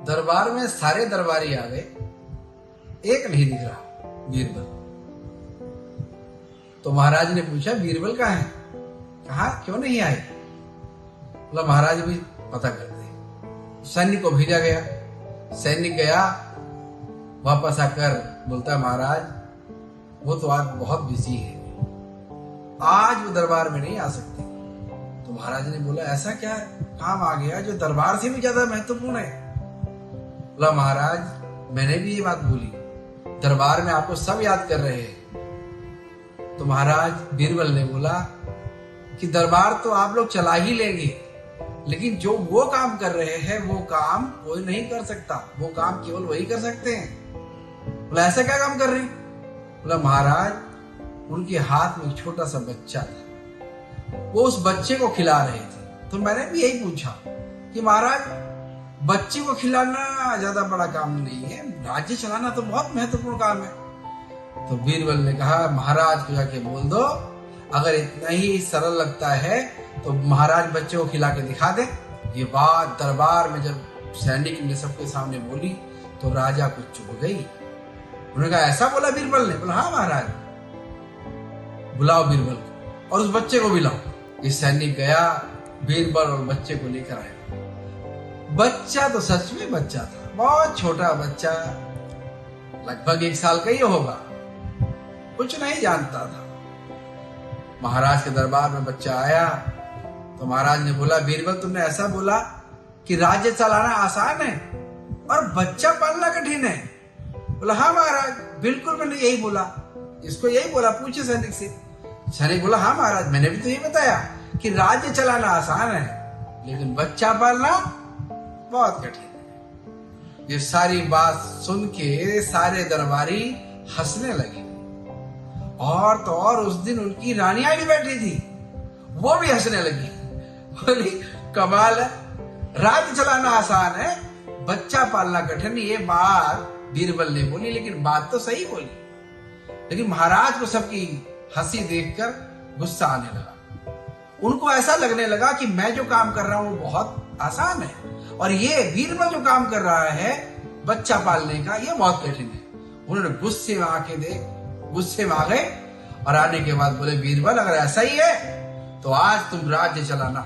दरबार में सारे दरबारी आ गए, एक नहीं दिख रहा, बीरबल। तो महाराज ने पूछा बीरबल कहाँ है? कहा क्यों नहीं आए? बोला महाराज भी पता कर दे। सैनिक को भेजा गया, सैनिक गया, वापस आकर बोलता महाराज वो तो आज बहुत बिजी है, आज वो दरबार में नहीं आ सकते। तो महाराज ने बोला ऐसा क्या काम आ गया जो दरबार से भी ज्यादा महत्वपूर्ण है? बोला महाराज मैंने भी ये बात बोली, दरबार में आपको सब याद कर रहे हैं। तो महाराज बीरबल ने बोला कि दरबार तो आप लोग चला ही लेंगे, लेकिन जो वो काम कर रहे हैं वो काम कोई नहीं कर सकता, वो काम केवल वही कर सकते हैं। बोला ऐसा क्या काम कर रहे हैं? बोला महाराज उनके हाथ में एक छोटा सा बच्चा था, वो उस बच्चे को खिला रहे थे। तो मैंने भी यही पूछा कि महाराज बच्चे को खिलाना ज्यादा बड़ा काम नहीं है, राज्य चलाना तो बहुत महत्वपूर्ण काम है। तो बीरबल ने कहा महाराज को जाके बोल दो, अगर इतना ही सरल लगता है तो महाराज बच्चे को खिला के दिखा दे। ये बात दरबार में जब सैनिक ने सबके सामने बोली तो राजा को चुप गई। उन्होंने कहा ऐसा बोला बीरबल ने? बोला हाँ महाराज। बुलाओ बीरबल को और उस बच्चे को भी लाओ। ये सैनिक गया, बीरबल और बच्चे को लेकर आया। बच्चा तो सच में बच्चा था, बहुत छोटा बच्चा, लगभग 1 साल का ही होगा, कुछ नहीं जानता था। महाराज के दरबार में बच्चा आया तो महाराज ने बोला बीरबल तुमने ऐसा बोला कि राज्य चलाना आसान है और बच्चा पालना कठिन है? बोला हाँ महाराज बिल्कुल मैंने यही बोला। इसको यही बोला, पूछे सैनिक से। सैनिक बोला हाँ महाराज मैंने भी तो यही बताया कि राज्य चलाना आसान है लेकिन बच्चा पालना बहुत कठिन है। ये सारी बात सुन के सारे दरबारी हंसने लगे, और तो और उस दिन उनकी रानियां भी बैठी थी, वो भी हंसने लगी। बोली कमाल है, राज्य चलाना आसान है बच्चा पालना कठिन। ये बात बीरबल ने बोली, लेकिन बात तो सही बोली। लेकिन महाराज को सबकी हंसी देखकर गुस्सा आने लगा। उनको ऐसा लगने लगा कि मैं जो काम कर रहा हूं वो बहुत आसान है और ये बीरबल जो काम कर रहा है बच्चा पालने का ये बहुत कठिन है। उन्होंने गुस्से में आ गए और आने के बाद बोले बीरबल अगर ऐसा ही है तो आज तुम राज्य चलाना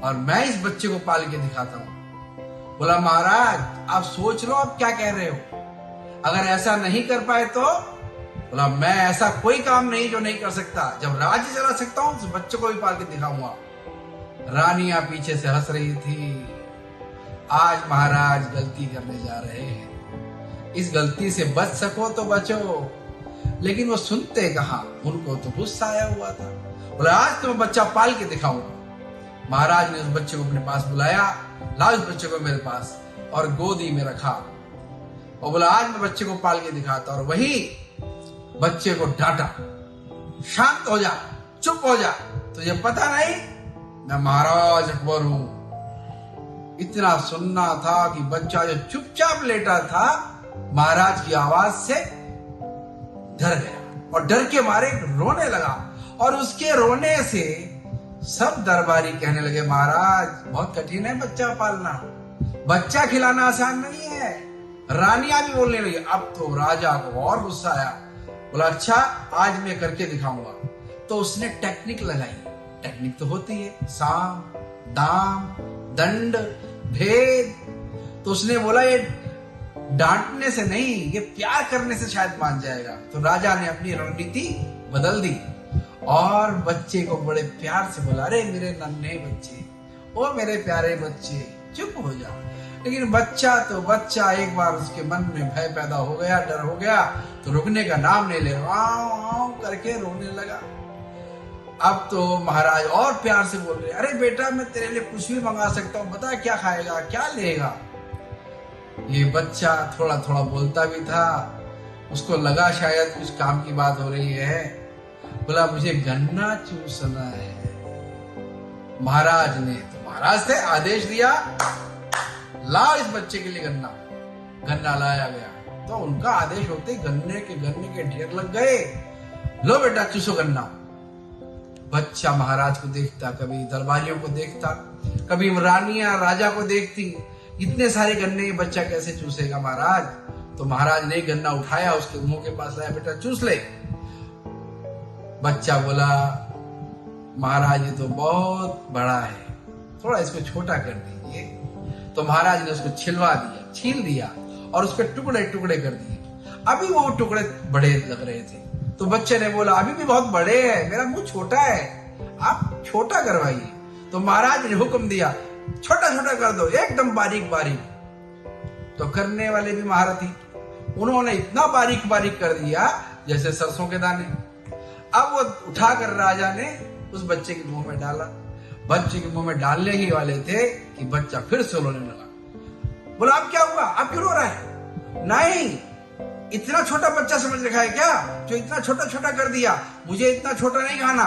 और मैं इस बच्चे को पाल के दिखाता हूं। बोला महाराज आप सोच लो आप क्या कह रहे हो, अगर ऐसा नहीं कर पाए तो? बोला मैं ऐसा कोई काम नहीं जो नहीं कर सकता, जब राज्य चला सकता हूं तो बच्चे को भी पाल के दिखाऊंगा। रानियां पीछे से हंस रही थी। आज महाराज गलती करने जा रहे हैं, इस गलती से बच सको तो बचो। लेकिन वो सुनते कहां, उनको तो गुस्सा आया हुआ था। बोला आज तो मैं बच्चा पाल के दिखाऊंगा। महाराज ने उस बच्चे को अपने पास बुलाया, लाओ इस बच्चे को मेरे पास, और गोदी में रखा और बोला आज मैं बच्चे को पाल के दिखाता। और वही बच्चे को डांटा, शांत हो जा, चुप हो जा, तुझे पता नहीं मैं महाराज अकबर हूं। इतना सुनना था कि बच्चा जो चुपचाप लेटा था महाराज की आवाज से डर गया और डर के मारे रोने लगा। और उसके रोने से सब दरबारी कहने लगे महाराज बहुत कठिन है बच्चा पालना, बच्चा खिलाना आसान नहीं है। रानियां भी बोलने लगी। अब तो राजा को और गुस्सा आया। बोला अच्छा आज मैं करके दिखाऊंगा। तो उसने टेक्निक लगाई। टेक्निक तो होती है साम दाम दंड भेद। तो उसने बोला ये डांटने से नहीं, ये प्यार करने से शायद मान जाएगा। तो राजा ने अपनी रणनीति बदल दी और बच्चे को बड़े प्यार से बोला अरे मेरे नन्हे बच्चे, ओ मेरे प्यारे बच्चे चुप हो जा। लेकिन बच्चा तो बच्चा, एक बार उसके मन में भय पैदा हो गया, डर हो गया, तो रुकने का नाम नहीं ले, आऊ करके रोने लगा। अब तो महाराज और प्यार से बोल रहे अरे बेटा मैं तेरे लिए कुछ भी मंगा सकता हूँ, बता क्या खाएगा क्या लेगा। ये बच्चा थोड़ा थोड़ा बोलता भी था, उसको लगा शायद कुछ काम की बात हो रही है। बोला मुझे गन्ना चूसना है। महाराज ने तो महाराज थे आदेश दिया लाओ इस बच्चे के लिए गन्ना। गन्ना लाया गया तो उनका आदेश होते गन्ने के ढेर लग गए। लो बेटा चूसो गन्ना। बच्चा महाराज को देखता, कभी दरबारियों को देखता, कभी रानियां राजा को देखती, इतने सारे गन्ने ये बच्चा कैसे चूसेगा महाराज? तो महाराज ने गन्ना उठाया, उसके मुंह के पास लाया, बेटा चूस ले। बच्चा बोला, महाराज ये तो बहुत बड़ा है, थोड़ा इसको छोटा कर दीजिए। तो महाराज ने उसको छिलवा दिया, छील दिया और उसके टुकड़े टुकड़े कर दिए। अभी वो टुकड़े बड़े लग रहे थे तो बच्चे ने बोला, अभी भी बहुत बड़े हैं, मेरा मुंह छोटा है, आप छोटा करवाइए। तो महाराज ने हुक्म दिया, छोटा छोटा कर दो, एकदम बारीक बारीक। तो करने वाले भी महारथी, उन्होंने इतना बारीक बारीक कर दिया जैसे सरसों के दाने। अब वो उठाकर राजा ने उस बच्चे के मुंह में डाला। बच्चे के मुंह में डालने ही वाले थे कि बच्चा फिर से रोने लगा। बोला, अब क्या हुआ, अब क्यों रो रहा है? नहीं, इतना छोटा बच्चा समझ रखा है क्या, जो इतना छोटा छोटा कर दिया? मुझे इतना छोटा नहीं खाना,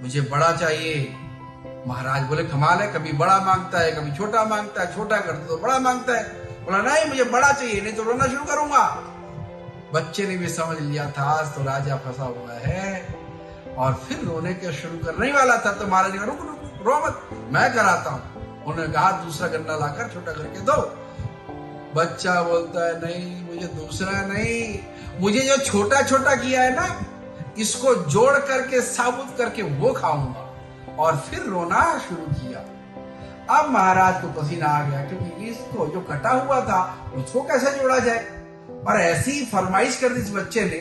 मुझे बड़ा चाहिए। महाराज बोले, कमाल है, कभी बड़ा मांगता है, कभी छोटा मांगता है, छोटा कर दो तो बड़ा मांगता है। बोला, नहीं मुझे बड़ा चाहिए, नहीं तो रोना शुरू करूंगा। बच्चे ने भी समझ लिया था आज तो राजा फंसा हुआ है, और फिर रोने के शुरू करने ही वाला था। तो महाराज ने कहा, रुक रुक, रो मत, मैं कराता हूं। उन्होंने कहा, दूसरा गन्ना लाकर छोटा करके दो। बच्चा बोलता है, नहीं मुझे दूसरा नहीं, मुझे जो छोटा छोटा किया है ना, इसको जोड़ करके साबुत करके वो खाऊंगा। और फिर रोना शुरू किया। अब महाराज को पसीना आ गया, क्योंकि इसको जो कटा हुआ था उसको कैसे जोड़ा जाए। और ऐसी फरमाइश कर दी इस बच्चे ने।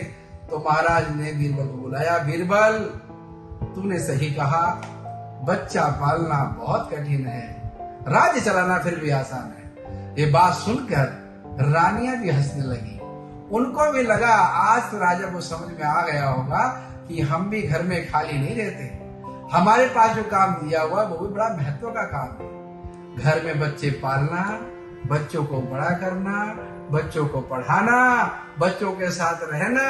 तो महाराज ने बीरबल को बुलाया, बीरबल तूने सही कहा, बच्चा पालना बहुत कठिन है, राज्य चलाना फिर भी आसान है। ये बात सुनकर रानियां भी हंसने लगी। उनको भी लगा आज तो राजा को समझ में आ गया होगा कि हम भी घर में खाली नहीं रहते, हमारे पास जो काम दिया हुआ वो भी बड़ा महत्व का काम है। घर में बच्चे पालना, बच्चों को बड़ा करना, बच्चों को पढ़ाना, बच्चों के साथ रहना,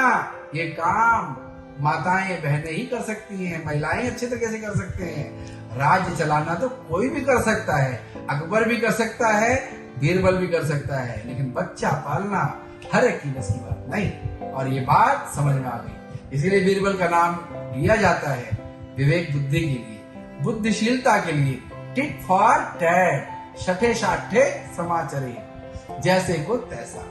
ये काम माताएं बहनें ही कर सकती हैं, महिलाएं अच्छे तरीके से कर सकते हैं। राज्य चलाना तो कोई भी कर सकता है, अकबर भी कर सकता है, बीरबल भी कर सकता है, लेकिन बच्चा पालना हर एक की बस की बात नहीं। और ये बात समझ में आ गई, इसीलिए बीरबल का नाम लिया जाता है विवेक बुद्धि के लिए, बुद्धिशीलता के लिए। टिट फॉर टैट, शठे साठे समाचरे, जैसे को तैसा।